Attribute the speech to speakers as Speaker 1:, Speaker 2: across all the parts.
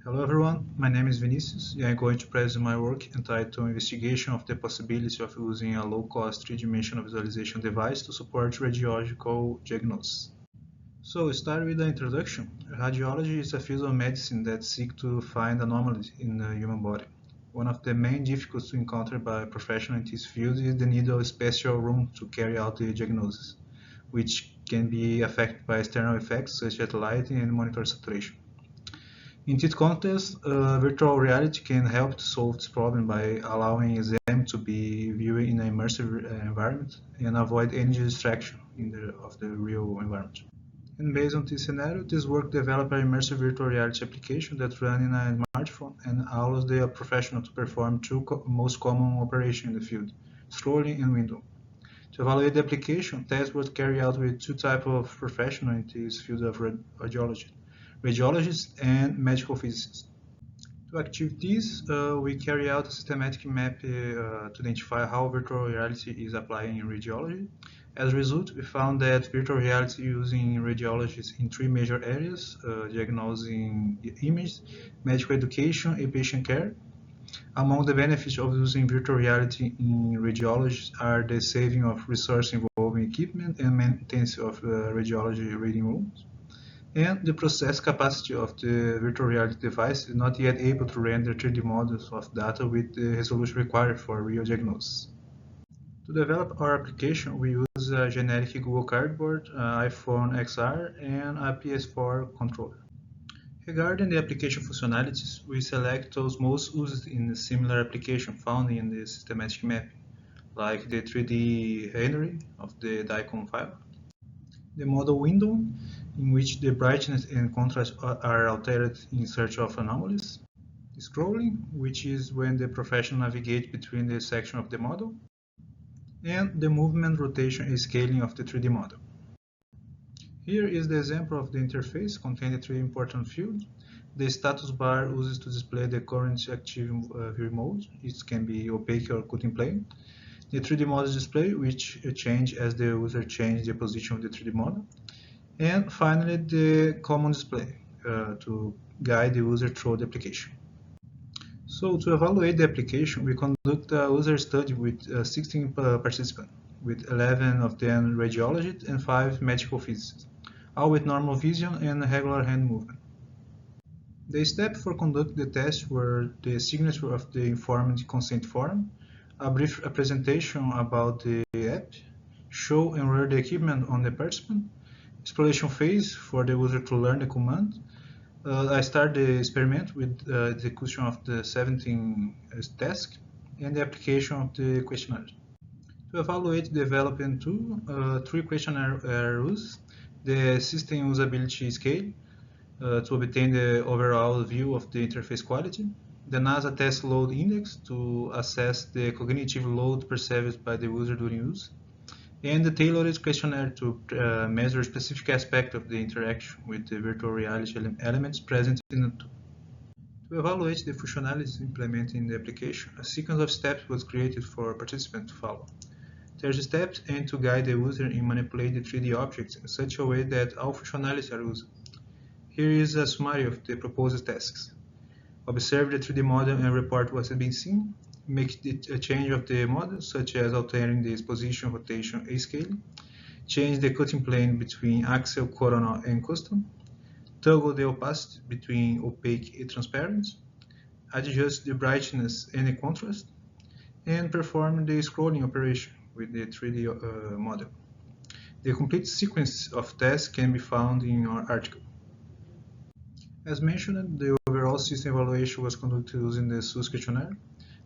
Speaker 1: Hello everyone, my name is Vinicius and I'm going to present my work entitled Investigation of the Possibility of Using a Low-Cost Three-Dimensional Visualization Device to Support Radiological Diagnosis. So, start with the introduction. Radiology is a field of medicine that seeks to find anomalies in the human body. One of the main difficulties encountered by professionals in this field is the need of a special room to carry out the diagnosis, which can be affected by external effects such as lighting and monitor saturation. In this context, virtual reality can help to solve this problem by allowing exam to be viewed in an immersive environment and avoid any distraction of the real environment. And based on this scenario, this work developed an immersive virtual reality application that runs in a smartphone and allows the professional to perform two most common operations in the field, scrolling and window. To evaluate the application, tests were carried out with two types of professionals in this field of radiology: radiologists and medical physicists. To achieve this, we carry out a systematic map to identify how virtual reality is applied in radiology. As a result, we found that virtual reality using radiologists in three major areas: diagnosing images, medical education, and patient care. Among the benefits of using virtual reality in radiology are the saving of resources involving equipment and maintenance of radiology reading rooms. And the process capacity of the virtual reality device is not yet able to render 3D models of data with the resolution required for real diagnosis. To develop our application, we use a generic Google Cardboard, iPhone XR, and a PS4 controller. Regarding the application functionalities, we select those most used in a similar application found in the systematic mapping, like the 3D rendering of the DICOM file, the model window, in which the brightness and contrast are altered in search of anomalies, scrolling, which is when the professional navigates between the sections of the model, and the movement, rotation, and scaling of the 3D model. Here is the example of the interface containing three important fields. The status bar uses to display the current active view mode. It can be opaque or cut in plane. The 3D model display, which changes as the user changes the position of the 3D model. And finally, the common display to guide the user through the application. So to evaluate the application, we conduct a user study with 16 participants, with 11 of them radiologists and 5 medical physicists, all with normal vision and regular hand movement. The steps for conducting the test were the signature of the informed consent form, a brief presentation about the app, show and wear the equipment on the participant, exploration phase for the user to learn the command. I start the experiment with the execution of the 17 tasks and the application of the questionnaire. To evaluate the development tool, 3 questionnaires are used: the system usability scale to obtain the overall view of the interface quality, the NASA test load index to assess the cognitive load perceived by the user during use, and the tailored questionnaire to measure specific aspects of the interaction with the virtual reality elements present in the tool. To evaluate the functionalities implemented in the application, a sequence of steps was created for participants to follow. 30 steps aim to guide the user in manipulating the 3D objects in such a way that all functionalities are used. Here is a summary of the proposed tasks. Observe the 3D model and report what has been seen. Make a change of the model, such as altering the position, rotation, and scaling. Change the cutting plane between axial, coronal, and custom. Toggle the opacity between opaque and transparent. Adjust the brightness and the contrast. And perform the scrolling operation with the 3D model. The complete sequence of tests can be found in our article. As mentioned, the overall system evaluation was conducted using the SUS questionnaire.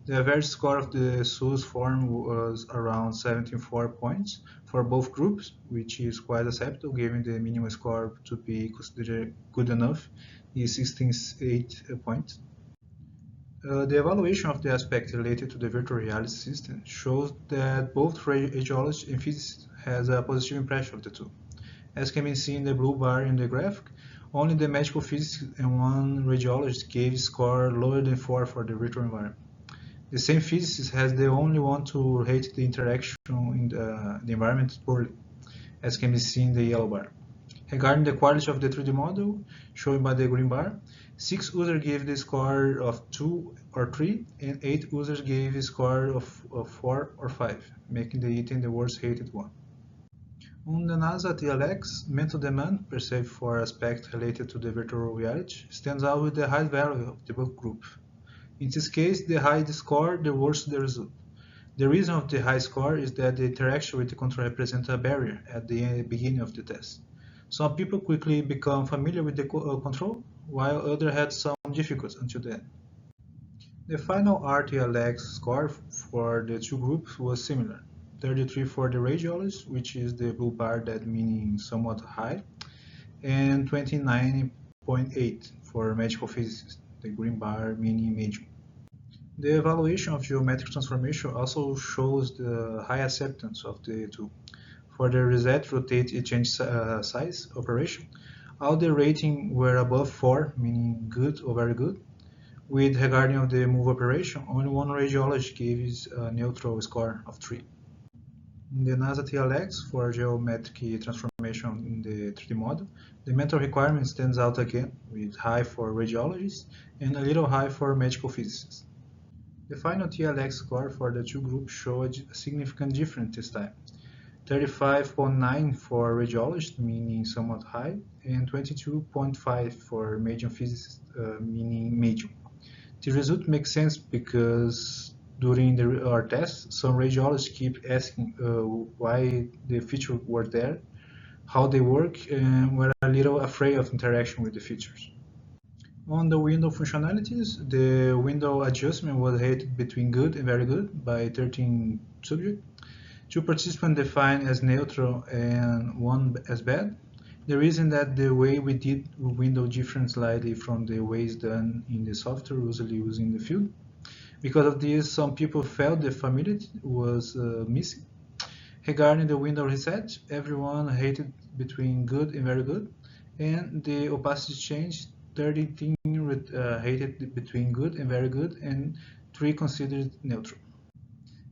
Speaker 1: The average score of the SUS form was around 74 points for both groups, which is quite acceptable given the minimum score to be considered good enough is 68 points. The evaluation of the aspect related to the virtual reality system shows that both radiologists and physicists has a positive impression of the tool. As can be seen in the blue bar in the graphic, only the medical physicist and one radiologist gave score lower than 4 for the virtual environment. The same physicist has the only one to rate the interaction in the environment poorly, as can be seen in the yellow bar. Regarding the quality of the 3D model, shown by the green bar, 6 users gave the score of 2 or 3, and 8 users gave a score of 4 or 5, making the item the worst rated one. On the NASA TLX, mental demand, perceived for aspects related to the virtual reality, stands out with the high value of the book group. In this case, the higher the score, the worse the result. The reason of the high score is that the interaction with the control represents a barrier at the beginning of the test. Some people quickly become familiar with the control, while others had some difficulties until then. The final RTLX score for the two groups was similar: 33 for the radiologist, which is the blue bar, that meaning somewhat high, and 29.8 for medical physicists, the green bar meaning medium. The evaluation of geometric transformation also shows the high acceptance of the tool. For the reset, rotate, and change size operation, all the ratings were above 4, meaning good or very good. With regarding of the move operation, only one radiologist gave a neutral score of 3. In the NASA TLX, for geometric transformation in the 3D model, the mental requirement stands out again, with high for radiologists and a little high for medical physicists. The final TLX score for the two groups showed a significant difference this time: 35.9 for radiologists, meaning somewhat high, and 22.5 for medium physicists, meaning medium. The result makes sense because during our test, some radiologists keep asking why the features were there, how they work, and were a little afraid of interaction with the features. On the window functionalities, the window adjustment was rated between good and very good by 13 subjects. 2 participants defined as neutral and 1 as bad. The reason that the way we did window different slightly from the ways done in the software usually used in the field. Because of this, some people felt the familiarity was missing. Regarding the window reset, everyone rated between good and very good, and the opacity change, 13 rated between good and very good, and 3 considered neutral.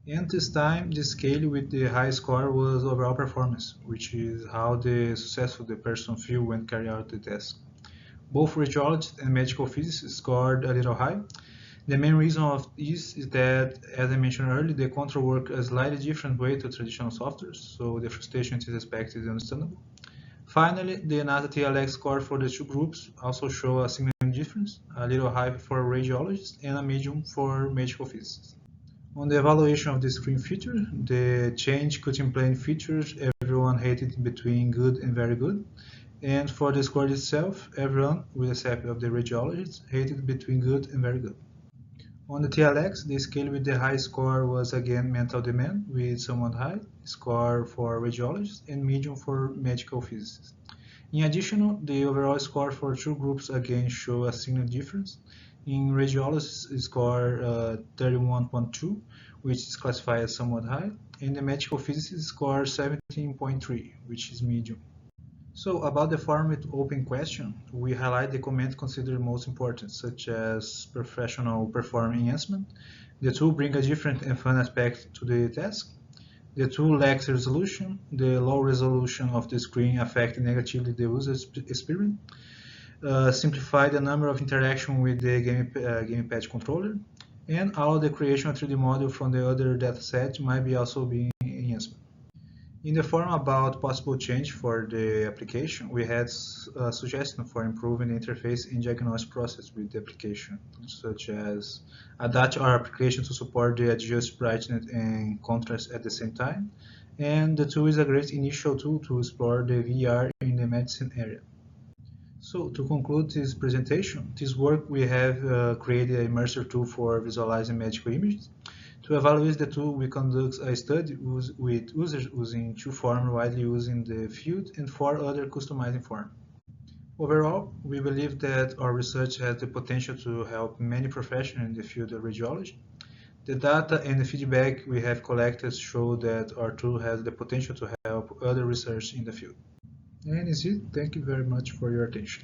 Speaker 1: And this time, the scale with the high score was overall performance, which is how successful the person feel when carry out the test. Both radiologists and medical physicists scored a little high. The main reason of this is that, as I mentioned earlier, the control works a slightly different way to traditional softwares, so the frustration is expected and understandable. Finally, the NASA TLX score for the two groups also show a significant difference: a little high for radiologists and a medium for medical physicists. On the evaluation of the screen feature, the change cutting plane features, everyone rated between good and very good. And for the score itself, everyone, with the exception of the radiologists, rated between good and very good. On the TLX, the scale with the high score was again mental demand, with somewhat high score for radiologists and medium for medical physicists. In addition, the overall score for two groups again show a significant difference. In radiologists, score 31.2, which is classified as somewhat high, and the medical physicists score 17.3, which is medium. So about the form with open question, we highlight the comments considered most important, such as professional performance enhancement. The tool brings a different and fun aspect to the task. The tool lacks resolution. The low resolution of the screen affects negatively the user experience. Simplify the number of interactions with the gamepad controller. And all the creation of 3D model from the other dataset might be also be enhanced. In the forum about possible change for the application, we had a suggestion for improving the interface and diagnostic process with the application, such as adapt our application to support the adjust brightness and contrast at the same time. And the tool is a great initial tool to explore the VR in the medicine area. So to conclude this presentation, this work we have created an immersive tool for visualizing medical images. To evaluate the tool, we conduct a study with users using 2 forms widely used in the field and 4 other customizing forms. Overall, we believe that our research has the potential to help many professionals in the field of radiology. The data and the feedback we have collected show that our tool has the potential to help other research in the field. And that's it. Thank you very much for your attention.